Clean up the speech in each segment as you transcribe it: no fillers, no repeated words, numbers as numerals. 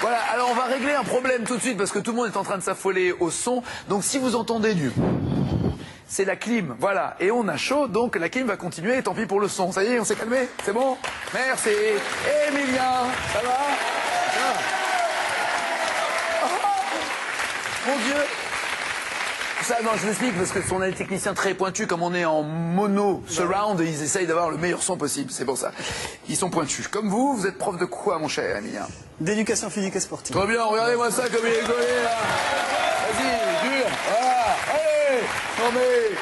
Voilà, alors on va régler un problème tout de suite parce que tout le monde est en train de s'affoler au son. Donc si vous entendez du... c'est la clim, voilà. Et on a chaud, donc la clim va continuer et tant pis pour le son. Ça y est, on s'est calmé? C'est bon? Merci. Emilien, ça va? Oh, mon Dieu. Ça, non, je l'explique parce que on a des techniciens très pointus, comme on est en mono surround, ils essayent d'avoir le meilleur son possible, c'est pour ça. Ils sont pointus. Comme vous êtes prof de quoi, mon cher Emilien? D'éducation physique et sportive. Très bien, regardez-moi ça comme il est collé, là. Vas-y, dur. Voilà. Allez. Non mais...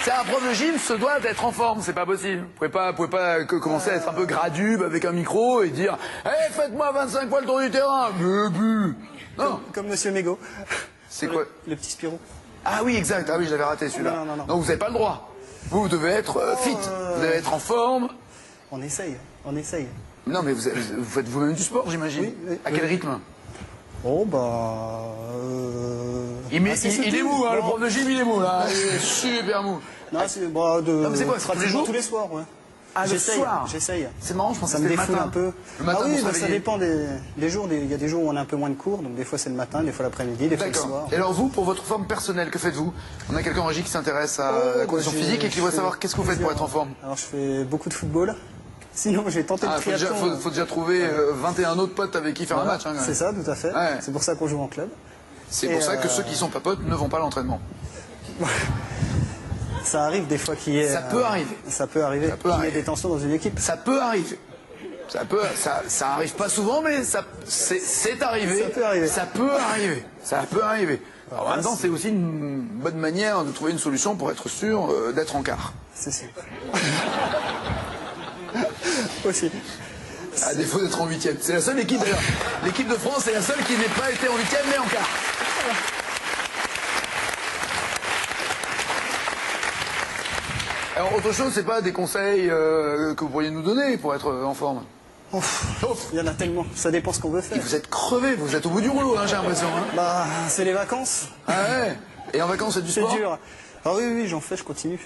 c'est un prof de gym se doit d'être en forme, c'est pas possible. Vous pouvez pas commencer à être un peu gradube avec un micro et dire « Hey, faites-moi 25 fois le tour du terrain !» Non. Comme Monsieur Mégo. C'est quoi? Le petit Spirou. Ah oui, exact. Ah oui, je l'avais raté celui-là. Non. Donc vous n'avez pas le droit. Vous devez être fit. Vous devez être en forme. On essaye. Non, mais vous faites vous-même du sport, j'imagine. Oui. À quel rythme? Oh, bah... Il est mou, hein, le prof de gym, il est mou, là. Il est super mou. Non, c'est bah, Non, mais c'est quoi, c'est tous les jours? Tous les soirs, ouais. Ah, le soir? J'essaye. C'est marrant, je pense que ça me c'était le défoule matin. un peu. Le matin, ah oui, vous bah, se ça réveillez. dépend des jours. Il y a des jours où on a un peu moins de cours, donc des fois c'est le matin, des fois l'après-midi, des fois le soir. D'accord. Et alors vous, pour votre forme personnelle, que faites-vous? On a quelqu'un en régie qui s'intéresse à la condition physique et qui voudrait savoir qu'est-ce que vous faites pour être en forme. Alors je fais beaucoup de football. Sinon j'ai tenté le triathlon. Faut déjà trouver 21 autres potes avec qui faire un match. Hein, c'est ça, tout à fait. Ouais. C'est pour ça qu'on joue en club. C'est pour ça que ceux qui sont pas potes ne vont pas à l'entraînement. Ça arrive des fois qu'il y ait... Ça peut arriver. Ça peut arriver qu'il y ait des tensions dans une équipe. Ça peut arriver. Ça arrive pas souvent, mais c'est arrivé. Ça peut arriver. Ça peut arriver. Ça peut arriver. Alors, en même temps, c'est aussi une bonne manière de trouver une solution pour être sûr d'être en quart. C'est ça. Aussi. À défaut d'être en huitième. C'est la seule équipe d'ailleurs. L'équipe de France est la seule qui n'ait pas été en huitième, mais en quart. Alors, autre chose, c'est pas des conseils que vous pourriez nous donner pour être en forme? Il y en a tellement, ça dépend ce qu'on veut faire. Et vous êtes crevé, vous êtes au bout du rouleau, hein, j'ai l'impression. Hein. Bah, c'est les vacances. Ah ouais. Et en vacances, c'est du sport? C'est dur. Ah oui, j'en fais, je continue.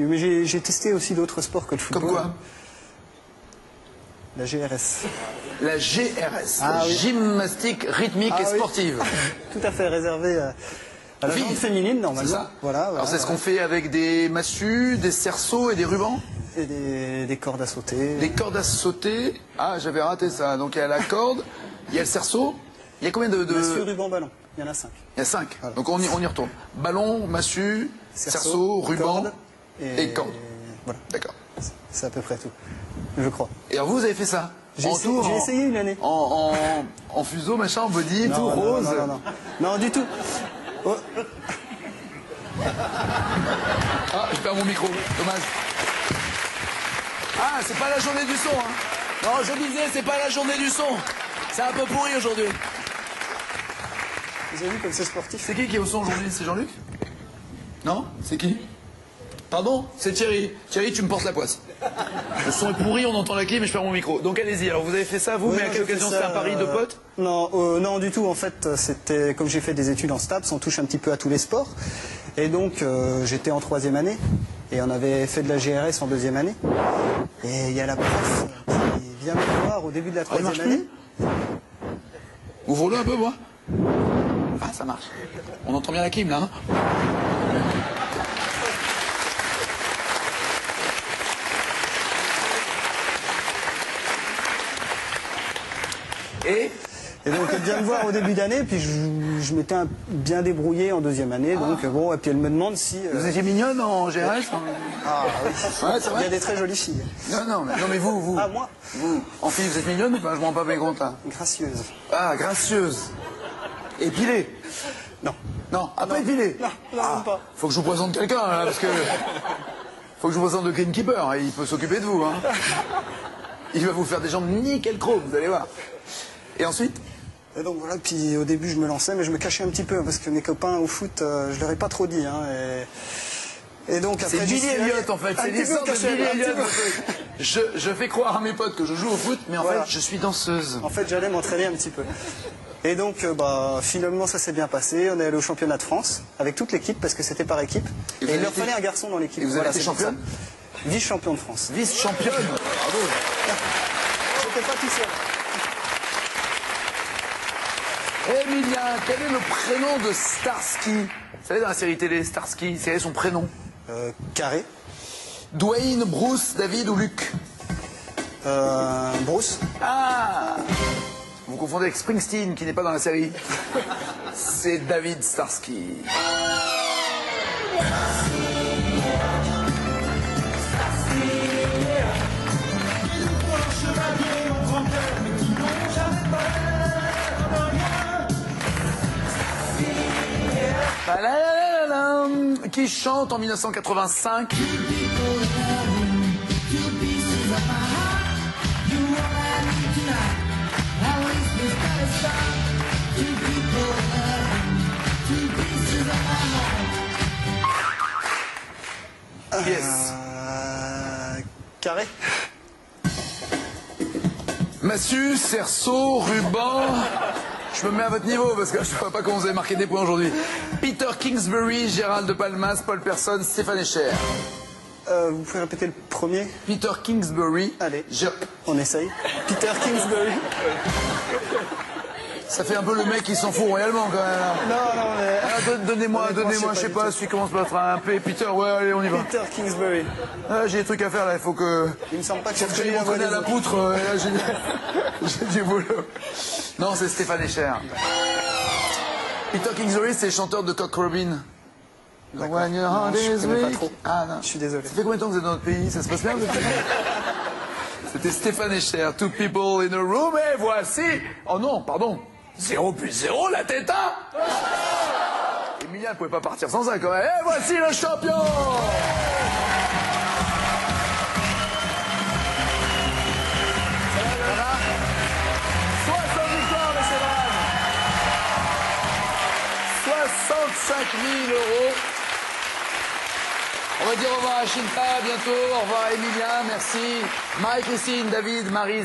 Mais j'ai testé aussi d'autres sports que le football. Comme quoi? La GRS. La GRS, Ah, oui. gymnastique rythmique et sportive. Tout à fait, réservé à la gente féminine, normalement. C'est ça. Voilà, Alors c'est ce qu'on fait avec des massues, des cerceaux et des rubans? Et des cordes à sauter. Des cordes à sauter. Ah, j'avais raté ça. Donc il y a la corde, il y a le cerceau. Il y a combien de... Massue, ruban, ballon. Il y en a 5. Il y a 5. Voilà. Donc on y retourne. Ballon, massue, cerceau, ruban corde et corde. Voilà. D'accord. C'est à peu près tout, je crois. Et alors vous avez fait ça? J'ai essayé une année. En fuseau, machin, en body, tout rose. Non, du tout. Oh. Ah, je perds mon micro, dommage. Ah, c'est pas la journée du son, hein. Non, je disais, c'est pas la journée du son. C'est un peu pourri aujourd'hui. Vous avez vu comme c'est sportif? C'est qui est au son aujourd'hui? C'est Jean-Luc? Non? C'est qui? Pardon? C'est Thierry. Thierry, tu me portes la poisse. Le son est pourri, on entend la clé, mais je perds mon micro. Donc allez-y, alors vous avez fait ça, vous, Oui, mais à quelle occasion? C'était un pari de potes? Non, du tout. En fait, c'était comme j'ai fait des études en STAPS, on touche un petit peu à tous les sports. Et donc, j'étais en 3e année. Et on avait fait de la GRS en 2e année. Et il y a la prof qui vient me voir au début de la 3e année. Ouvre-le un peu, moi. Ah, ça marche. On entend bien la clim, là, hein. Et donc elle vient me voir au début d'année, puis je m'étais bien débrouillé en 2e année, donc bon, et puis elle me demande si... Vous étiez mignonne en GRS? Ah oui, ouais, c'est vrai. Il y a des très jolies filles. Non, mais vous. Ah, moi? Vous, en fille, vous êtes mignonne ou pas? Je m'en rends pas bien compte, là. Gracieuse. Ah, gracieuse. Épilée? Non. Non, pas épilée? Non, même pas. Faut que je vous présente quelqu'un, là, parce que... Faut que je vous présente le greenkeeper, hein, il peut s'occuper de vous, hein. Il va vous faire des jambes nickel chrome, vous allez voir. Et ensuite? Et donc voilà, puis au début je me lançais, mais je me cachais un petit peu, parce que mes copains au foot, je leur ai pas trop dit. Hein, et donc après... C'est Billy Elliott en fait, c'est l'histoire de Billy Elliott. Je fais croire à mes potes que je joue au foot, mais en fait je suis danseuse. En fait j'allais m'entraîner un petit peu. Et donc finalement ça s'est bien passé, on est allé au championnat de France, avec toute l'équipe, parce que c'était par équipe. Et il leur fallait un garçon dans l'équipe. Et vous avez été championne? Vice-champion de France. Vice-championne? Bravo. J'étais pas tout seul. Emilien, quel est le prénom de Starsky? Vous savez, dans la série télé, Starsky, quel est son prénom? Carré. Dwayne, Bruce, David ou Luc? Bruce. Ah! Vous confondez avec Springsteen, qui n'est pas dans la série. C'est David Starsky. Qui chante en 1985? Yes. Carré. Massue, cerceau, ruban. Je me mets à votre niveau parce que je ne vois pas comment vous avez marqué des points aujourd'hui. Peter Kingsbury, Gérald de Palmas, Paul Persson, Stéphane Echer. Vous pouvez répéter le premier? Peter Kingsbury. Allez, on essaye. Peter Kingsbury. Ça fait un peu le mec qui s'en fout royalement quand même. Non, mais... Ah, donnez-moi, je sais pas, celui qui commence par un P. Peter, ouais, allez, on y va. Peter Kingsbury. Ah, j'ai des trucs à faire là, il faut que... Il me semble pas que Faut que j'aille m'entraîner à la poutre, là, j'ai du boulot. Non, c'est Stéphane Echer. Peter Kingsbury, c'est le chanteur de Cock Robin. When your heart je is connais pas weak. trop. Ah non. Je suis désolé. Ça fait combien de temps que vous êtes dans notre pays? Ça se passe bien, vous êtes C'était Stéphane Echer, Two People in a Room, et voici... Oh non, pardon. 0 plus 0, la tête à... Emilien ne pouvait pas partir sans ça quand même. Et voici le champion. Voilà. 60 victoires, messieurs, dames. 65 000 €. On va dire au revoir à Shinta, à bientôt. Au revoir à Emilien, merci. Marie-Christine, David, Maryse.